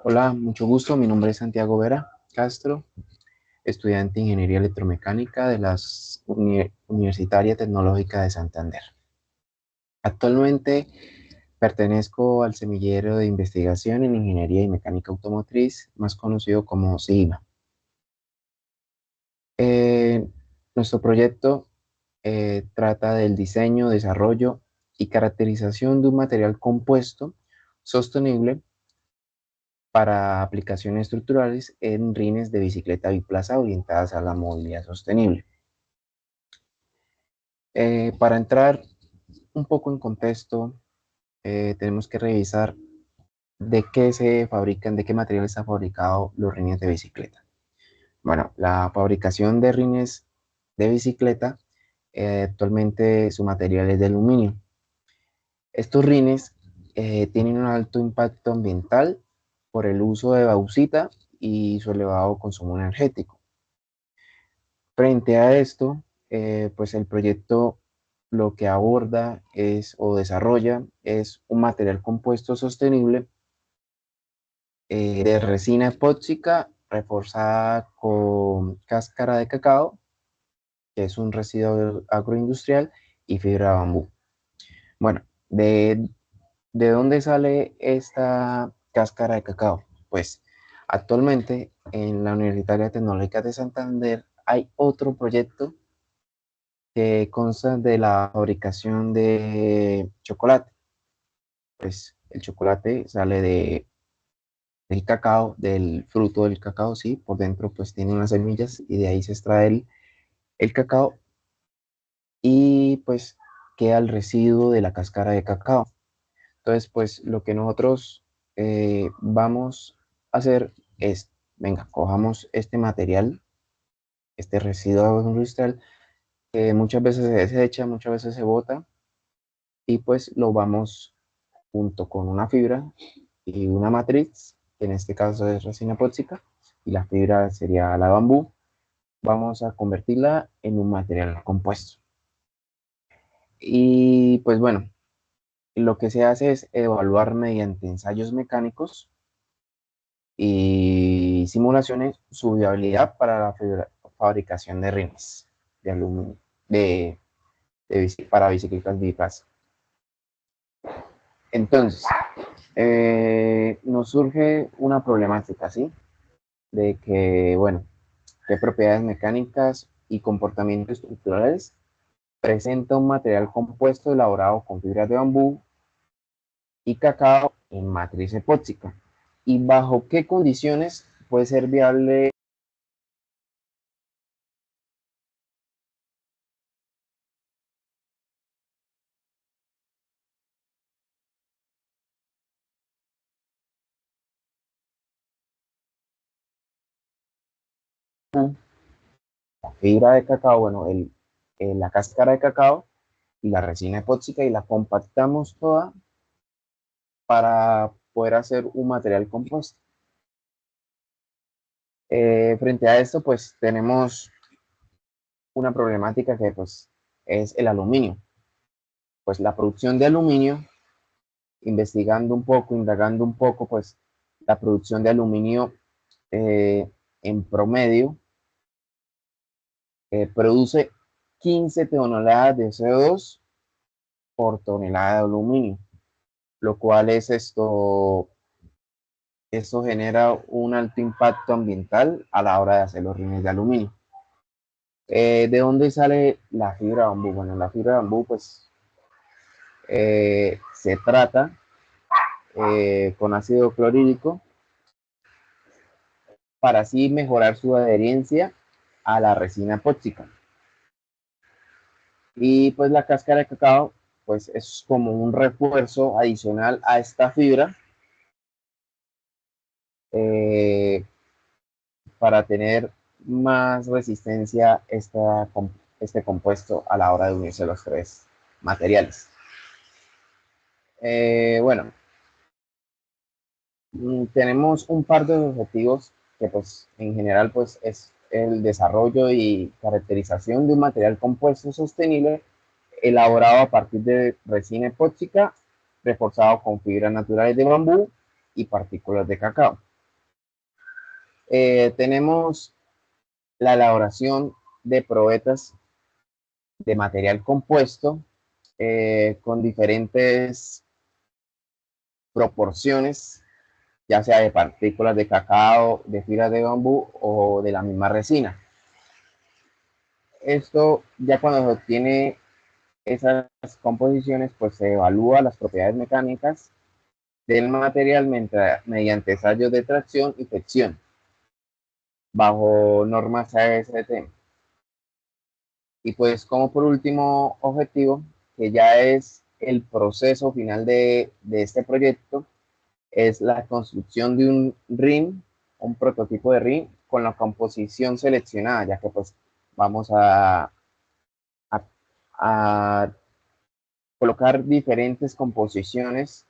Hola, mucho gusto. Mi nombre es Santiago Vera Castro, estudiante de Ingeniería Electromecánica de la Universitaria Tecnológica de Santander. Actualmente pertenezco al semillero de investigación en Ingeniería y Mecánica Automotriz, más conocido como CIMA. Eh, Nuestro proyecto trata del diseño, desarrollo y caracterización de un material compuesto sostenible para aplicaciones estructurales en rines de bicicleta biplaza orientadas a la movilidad sostenible. Para entrar un poco en contexto, tenemos que revisar de qué se fabrican, de qué material está fabricado los rines de bicicleta. Bueno, la fabricación de rines de bicicleta, actualmente su material es de aluminio. Estos rines tienen un alto impacto ambiental por el uso de bauxita y su elevado consumo energético. Frente a esto, pues el proyecto lo que aborda es o desarrolla es un material compuesto sostenible de resina epóxica reforzada con cáscara de cacao, que es un residuo agroindustrial, y fibra de bambú. Bueno, ¿de dónde sale esta cáscara de cacao? Pues actualmente en la Universitaria Tecnológica de Santander hay otro proyecto que consta de la fabricación de chocolate. Pues el chocolate sale del cacao, del fruto del cacao, sí, por dentro pues tiene unas semillas y de ahí se extrae el cacao y pues queda el residuo de la cáscara de cacao. Entonces pues lo que nosotros vamos a hacer es, venga, cojamos este material, este residuo industrial, que muchas veces se desecha, muchas veces se bota, y pues lo vamos junto con una fibra y una matriz, que en este caso es resina epóxica, y la fibra sería la bambú, vamos a convertirla en un material compuesto. Y pues bueno, lo que se hace es evaluar mediante ensayos mecánicos y simulaciones su viabilidad para la fabricación de rines de aluminio, para bicicletas biplaza. Entonces, nos surge una problemática, ¿sí? De que, bueno, qué propiedades mecánicas y comportamientos estructurales presenta un material compuesto elaborado con fibras de bambú y cacao en matriz epóxica, y bajo qué condiciones puede ser viable la fibra de cacao, bueno, la cáscara de cacao y la resina epóxica, y la compactamos toda para poder hacer un material compuesto. Frente a esto, pues tenemos una problemática que pues es el aluminio. Pues la producción de aluminio, investigando un poco, indagando un poco, pues la producción de aluminio eh, en promedio produce 15 toneladas de CO2 por tonelada de aluminio, lo cual es esto genera un alto impacto ambiental a la hora de hacer los rines de aluminio. ¿De dónde sale la fibra de bambú? Bueno, la fibra de bambú pues se trata con ácido clorhídrico para así mejorar su adherencia a la resina epóxica. Y pues la cáscara de cacao pues es como un refuerzo adicional a esta fibra eh, para tener más resistencia este compuesto a la hora de unirse los tres materiales. Bueno, tenemos un par de objetivos que pues en general pues es el desarrollo y caracterización de un material compuesto sostenible elaborado a partir de resina epóxica reforzado con fibras naturales de bambú y partículas de cacao. Tenemos la elaboración de probetas de material compuesto con diferentes proporciones, ya sea de partículas de cacao, de fibras de bambú o de la misma resina. Esto ya cuando se obtiene esas composiciones, pues se evalúa las propiedades mecánicas del material mediante ensayos de tracción y fricción bajo normas ASTM. Y pues como por último objetivo, que ya es el proceso final de este proyecto, es la construcción de un ring, un prototipo de ring con la composición seleccionada, ya que pues vamos a, a colocar diferentes composiciones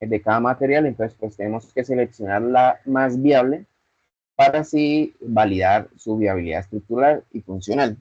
de cada material, entonces pues tenemos que seleccionar la más viable para así validar su viabilidad estructural y funcional.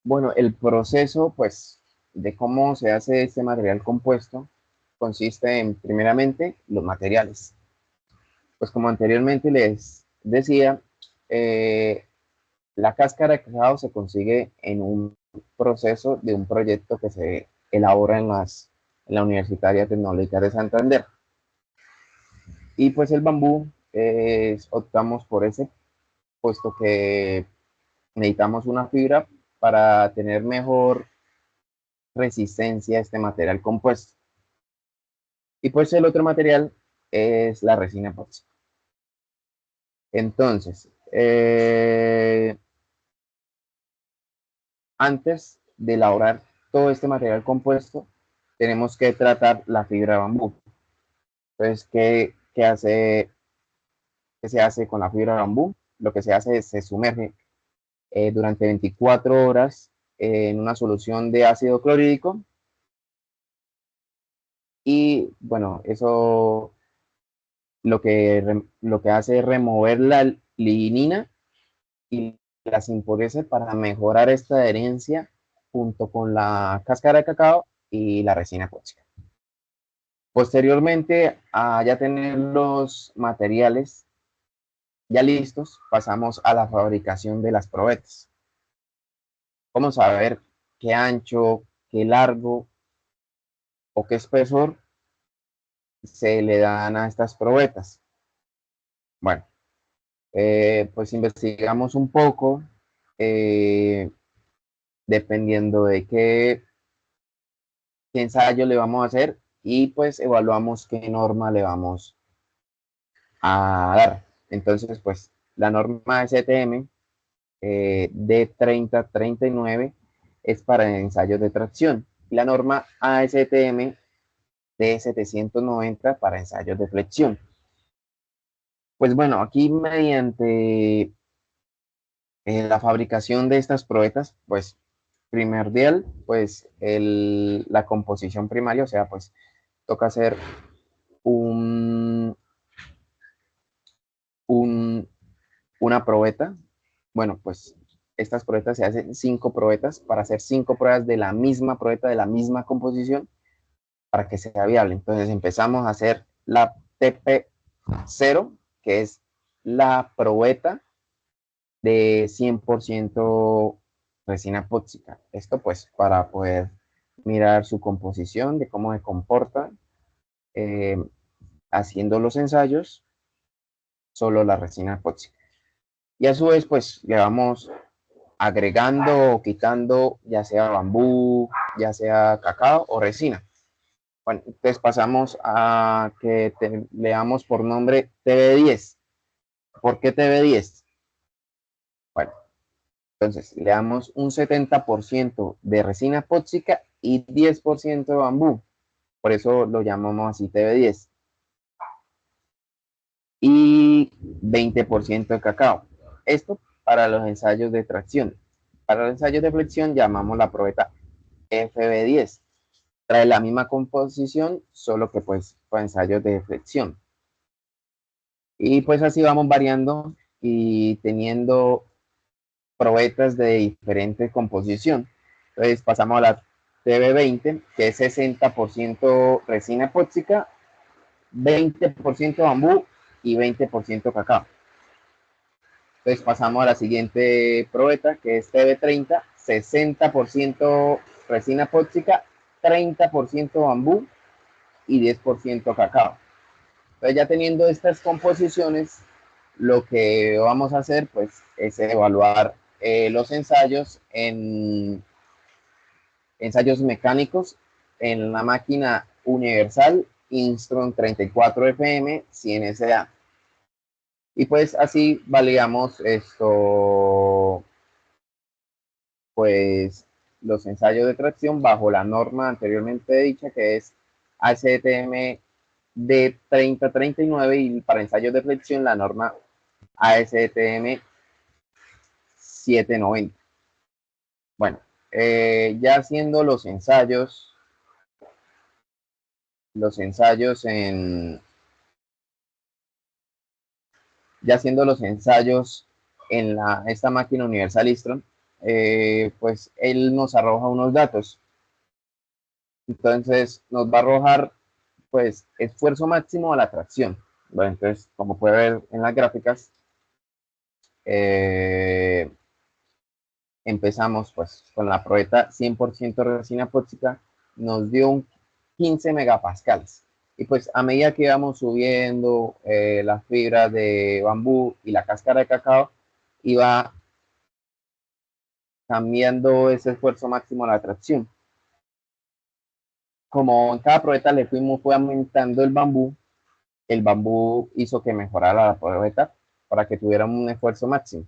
Bueno, el proceso pues de cómo se hace este material compuesto consiste en primeramente los materiales. Pues como anteriormente les decía, eh, la cáscara de cacao se consigue en un proceso de un proyecto que se elabora en la Universitaria Tecnológica de Santander. Y pues el bambú, optamos por ese, puesto que necesitamos una fibra para tener mejor resistencia a este material compuesto. Y pues el otro material es la resina epóxica. Entonces, antes de elaborar todo este material compuesto, tenemos que tratar la fibra de bambú. Entonces, ¿qué se hace con la fibra de bambú? Lo que se hace es se sumerge durante 24 horas en una solución de ácido clorhídrico y bueno, eso lo que hace es remover la lignina y las impurezas para mejorar esta adherencia junto con la cáscara de cacao y la resina epóxica. Posteriormente a ya tener los materiales ya listos, pasamos a la fabricación de las probetas. ¿Cómo saber qué ancho, qué largo o qué espesor se le dan a estas probetas? Bueno, pues investigamos un poco, eh, dependiendo de qué ensayo le vamos a hacer y pues evaluamos qué norma le vamos a dar. Entonces, pues la norma STM D3039 es para ensayos de tracción y la norma ASTM D790 para ensayos de flexión. Pues bueno, aquí mediante la fabricación de estas probetas, pues primordial, pues la composición primaria, o sea, pues toca hacer un, un, una probeta. Bueno, pues estas probetas se hacen 5 probetas para hacer 5 pruebas de la misma probeta, de la misma composición, para que sea viable. Entonces empezamos a hacer la TP0, que es la probeta de 100% resina epóxica. Esto pues para poder mirar su composición, de cómo se comporta, eh, haciendo los ensayos, solo la resina epóxica. Y a su vez pues le vamos agregando o quitando ya sea bambú, ya sea cacao o resina. Bueno, entonces pasamos a que le damos por nombre TB10. ¿Por qué TB10? Bueno, entonces le damos un 70% de resina epóxica y 10% de bambú. Por eso lo llamamos así TB10. Y 20% de cacao. Esto para los ensayos de tracción. Para los ensayos de flexión llamamos la probeta FB10. Trae la misma composición, solo que pues para ensayos de flexión. Y pues así vamos variando y teniendo probetas de diferente composición. Entonces pasamos a la TB20, que es 60% resina epóxica, 20% bambú y 20% cacao. Entonces pasamos a la siguiente probeta, que es TB30, 60% resina epóxica, 30% bambú y 10% cacao. Entonces ya teniendo estas composiciones, lo que vamos a hacer pues es evaluar los ensayos en ensayos mecánicos en la máquina universal Instron 34 FM 100 SA. Y pues así validamos esto, pues los ensayos de tracción bajo la norma anteriormente dicha, que es ASTM D3039, y para ensayos de flexión la norma ASTM 790. Bueno, ya haciendo los ensayos en esta máquina universal Istron, pues él nos arroja unos datos. Entonces nos va a arrojar pues esfuerzo máximo a la tracción. Bueno, entonces como puede ver en las gráficas, empezamos pues con la probeta 100% resina epóxica, nos dio un 15 megapascales. Y pues a medida que íbamos subiendo las fibras de bambú y la cáscara de cacao, iba cambiando ese esfuerzo máximo a la tracción. Como en cada probeta fue aumentando el bambú hizo que mejorara la probeta para que tuviera un esfuerzo máximo.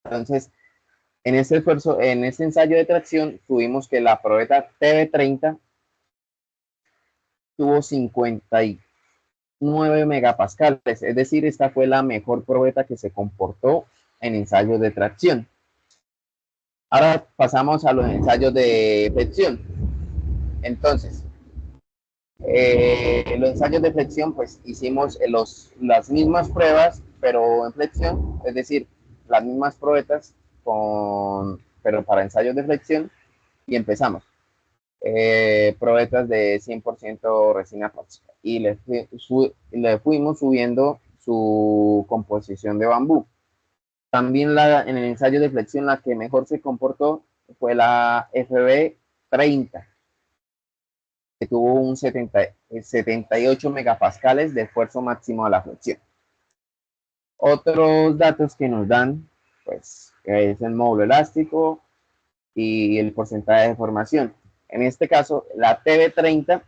Entonces, en este ensayo de tracción, tuvimos que la probeta TB30 tuvo 59 megapascales, es decir, esta fue la mejor probeta que se comportó en ensayos de tracción. Ahora pasamos a los ensayos de flexión. Entonces, los ensayos de flexión, pues hicimos las mismas pruebas, pero en flexión, es decir, las mismas probetas, pero para ensayos de flexión, y empezamos. Probetas de 100% resina epóxica, y le fuimos subiendo su composición de bambú. También en el ensayo de flexión la que mejor se comportó fue la FB30, que tuvo un 78 megapascales de esfuerzo máximo a la flexión. Otros datos que nos dan, pues, es el módulo elástico y el porcentaje de deformación. En este caso, la TB30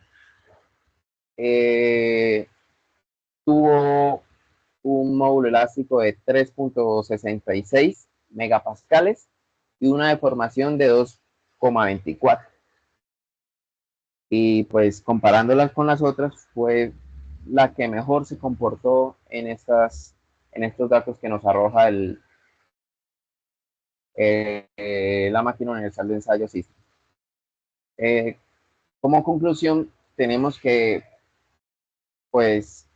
tuvo un módulo elástico de 3.66 megapascales y una deformación de 2,24. Y pues comparándolas con las otras, fue la que mejor se comportó en estos datos que nos arroja la máquina universal de ensayo System. Como conclusión, tenemos que, pues,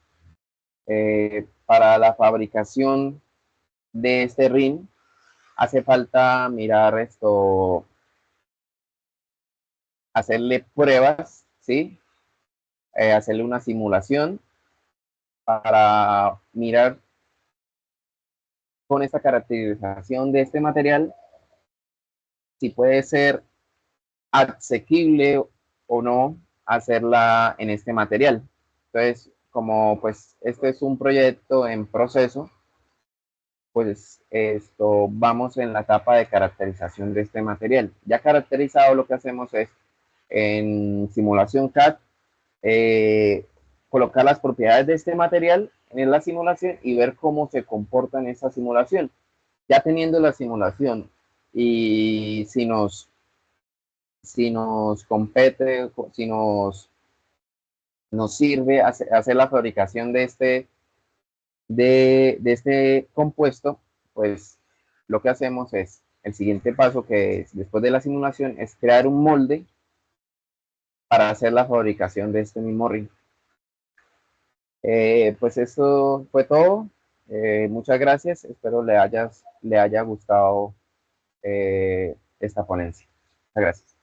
para la fabricación de este ring, hace falta mirar hacerle pruebas, ¿sí? Hacerle una simulación para mirar con esta caracterización de este material si puede ser asequible o no hacerla en este material. Entonces, como pues este es un proyecto en proceso, pues vamos en la etapa de caracterización de este material. Ya caracterizado, lo que hacemos es en simulación CAD colocar las propiedades de este material en la simulación y ver cómo se comporta en esa simulación. Ya teniendo la simulación, y si nos compete, si nos sirve hacer la fabricación de este compuesto, pues lo que hacemos es, el siguiente paso, que es, después de la simulación, es crear un molde para hacer la fabricación de este mismo ring. Pues eso fue todo. Muchas gracias. Espero le haya gustado esta ponencia. Muchas gracias.